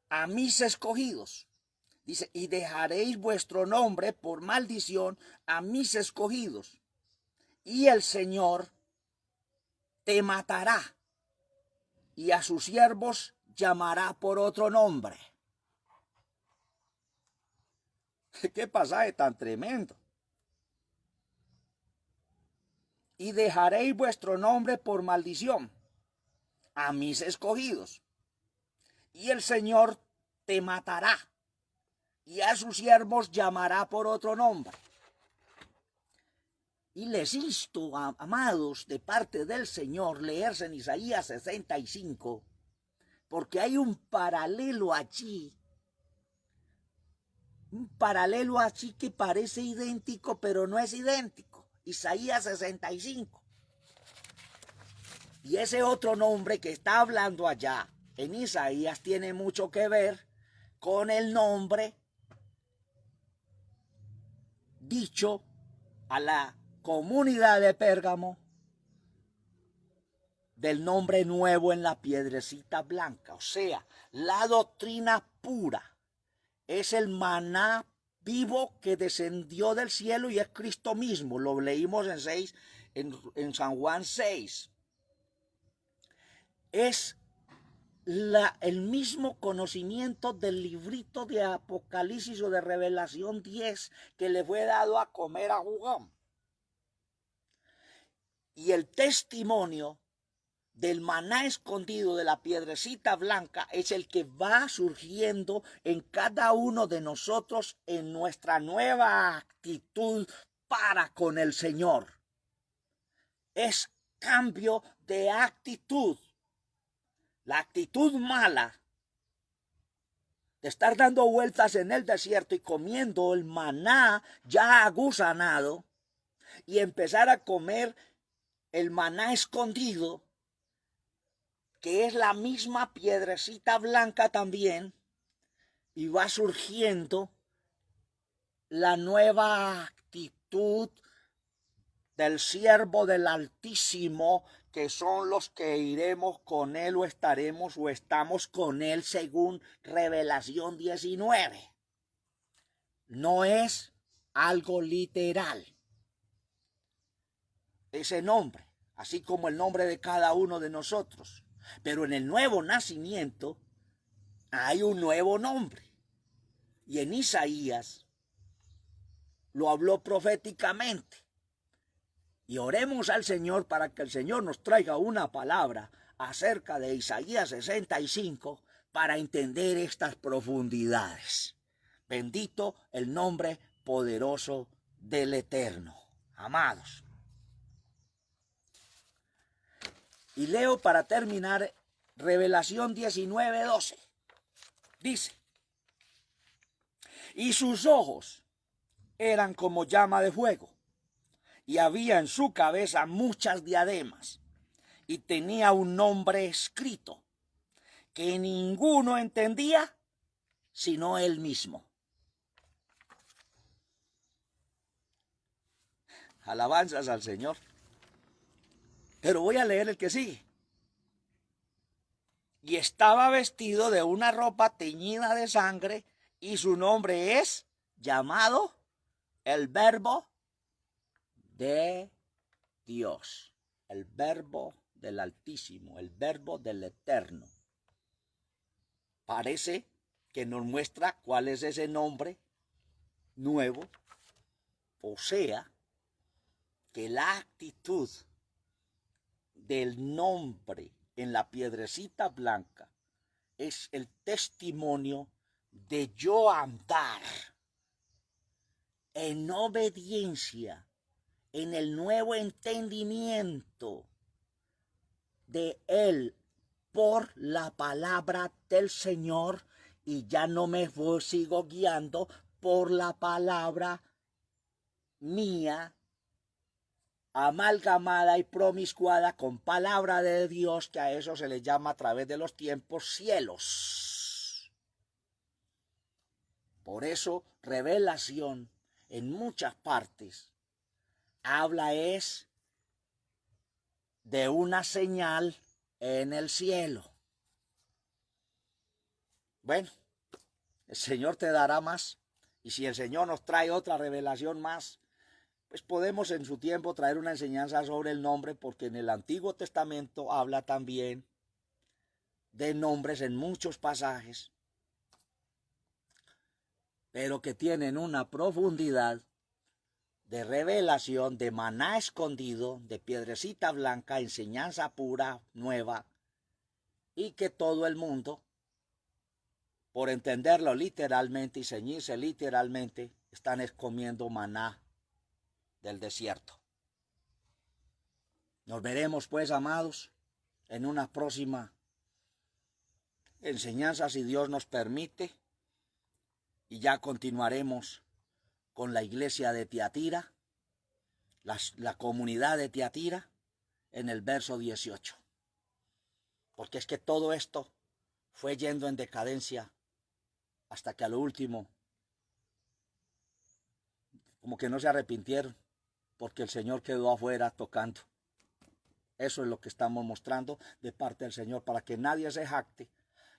a mis escogidos. Dice, y dejaréis vuestro nombre por maldición a mis escogidos. Y el Señor te matará y a sus siervos llamará por otro nombre. ¿Qué pasaje tan tremendo? Y dejaréis vuestro nombre por maldición a mis escogidos. Y el Señor te matará y a sus siervos llamará por otro nombre. Y les insto, amados, de parte del Señor, leerse en Isaías 65, porque hay un paralelo allí que parece idéntico, pero no es idéntico. Isaías 65. Y ese otro nombre que está hablando allá en Isaías tiene mucho que ver con el nombre dicho a la comunidad de Pérgamo del nombre nuevo en la piedrecita blanca. O sea, la doctrina pura es el maná vivo que descendió del cielo y es Cristo mismo. Lo leímos en San Juan 6. Es el mismo conocimiento del librito de Apocalipsis o de Revelación 10 que le fue dado a comer a Juan. Y el testimonio del maná escondido de la piedrecita blanca es el que va surgiendo en cada uno de nosotros en nuestra nueva actitud para con el Señor. Es cambio de actitud. La actitud mala de estar dando vueltas en el desierto y comiendo el maná ya agusanado y empezar a comer el maná escondido, que es la misma piedrecita blanca también, y va surgiendo la nueva actitud del siervo del Altísimo, que son los que iremos con él o estaremos o estamos con él según Revelación 19. No es algo literal. Ese nombre, así como el nombre de cada uno de nosotros. Pero en el nuevo nacimiento hay un nuevo nombre. Y en Isaías lo habló proféticamente. Y oremos al Señor para que el Señor nos traiga una palabra acerca de Isaías 65 para entender estas profundidades. Bendito el nombre poderoso del Eterno. Amados. Y leo para terminar Revelación 19:12. Dice, y sus ojos eran como llama de fuego, y había en su cabeza muchas diademas, y tenía un nombre escrito que ninguno entendía sino él mismo. Alabanzas al Señor. Pero voy a leer el que sigue. Y estaba vestido de una ropa teñida de sangre, y su nombre es llamado el Verbo de Dios, el Verbo del Altísimo, el Verbo del Eterno. parece que nos muestra cuál es ese nombre nuevo, o sea, que la actitud del nombre en la piedrecita blanca es el testimonio de yo andar en obediencia, en el nuevo entendimiento de Él por la palabra del Señor, y ya no me sigo guiando por la palabra mía amalgamada y promiscuada con palabra de Dios, que a eso se le llama a través de los tiempos cielos. Por eso revelación en muchas partes habla es de una señal en el cielo. Bueno, el Señor te dará más, y si el Señor nos trae otra revelación más, pues podemos en su tiempo traer una enseñanza sobre el nombre, porque en el Antiguo Testamento habla también de nombres en muchos pasajes, pero que tienen una profundidad de revelación, de maná escondido, de piedrecita blanca, enseñanza pura, nueva, y que todo el mundo, por entenderlo literalmente y ceñirse literalmente, están comiendo maná del desierto. Nos veremos pues, amados, en una próxima enseñanza, si Dios nos permite, y ya continuaremos con la iglesia de Tiatira, la comunidad de Tiatira, en el verso 18. Porque es que todo esto fue yendo en decadencia hasta que a lo último, como que no se arrepintieron, porque el Señor quedó afuera tocando. Eso es lo que estamos mostrando de parte del Señor, para que nadie se jacte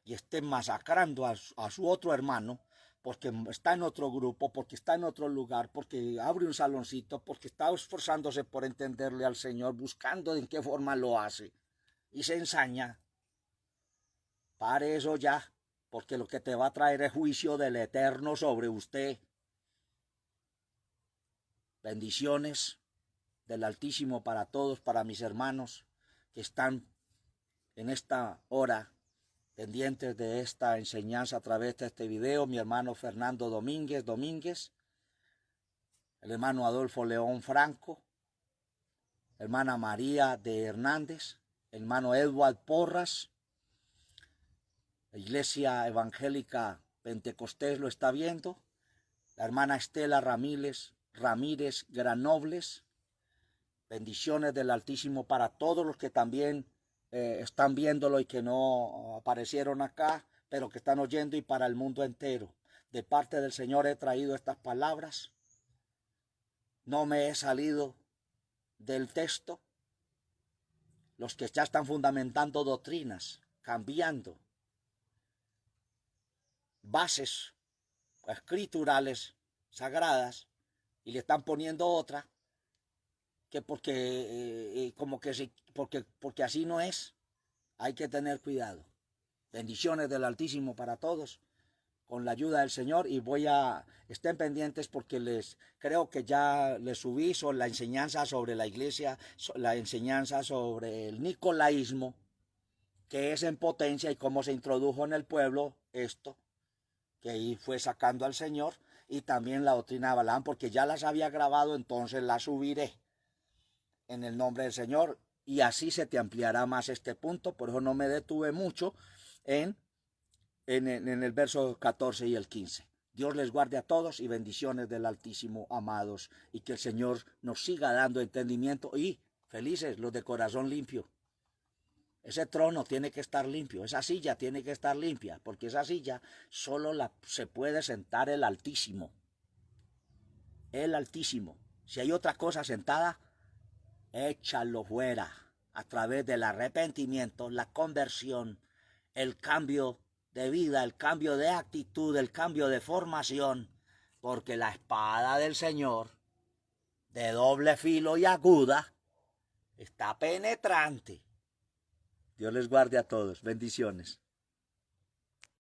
y esté masacrando a su otro hermano, porque está en otro grupo, porque está en otro lugar, porque abre un saloncito, porque está esforzándose por entenderle al Señor, buscando en qué forma lo hace, y se ensaña. Pare eso ya, porque lo que te va a traer es juicio del Eterno sobre usted. Bendiciones del Altísimo para todos, para mis hermanos que están en esta hora pendientes de esta enseñanza a través de este video. Mi hermano Fernando Domínguez, el hermano Adolfo León Franco, hermana María de Hernández, el hermano Edward Porras, la Iglesia Evangélica Pentecostés lo está viendo, la hermana Estela Ramírez Granobles. Bendiciones del Altísimo para todos los que también están viéndolo y que no aparecieron acá, pero que están oyendo, y para el mundo entero. De parte del Señor he traído estas palabras. No me he salido del texto. Los que ya están fundamentando doctrinas, cambiando bases escriturales sagradas, y le están poniendo otra, que porque así no es. Hay que tener cuidado. Bendiciones del Altísimo para todos, con la ayuda del Señor, y estén pendientes, porque creo que ya les subí la enseñanza sobre la iglesia, la enseñanza sobre el nicolaísmo, que es en potencia, y cómo se introdujo en el pueblo esto, que ahí fue sacando al Señor, y también la doctrina de Balaam, porque ya las había grabado, entonces las subiré en el nombre del Señor, y así se te ampliará más este punto. Por eso no me detuve mucho en el verso 14 y el 15. Dios les guarde a todos, y bendiciones del Altísimo, amados, y que el Señor nos siga dando entendimiento, y felices los de corazón limpio. Ese trono tiene que estar limpio, esa silla tiene que estar limpia, porque esa silla solo se puede sentar el Altísimo. El Altísimo. Si hay otra cosa sentada, échalo fuera, a través del arrepentimiento, la conversión, el cambio de vida, el cambio de actitud, el cambio de formación, porque la espada del Señor, de doble filo y aguda, está penetrante. Dios les guarde a todos. Bendiciones.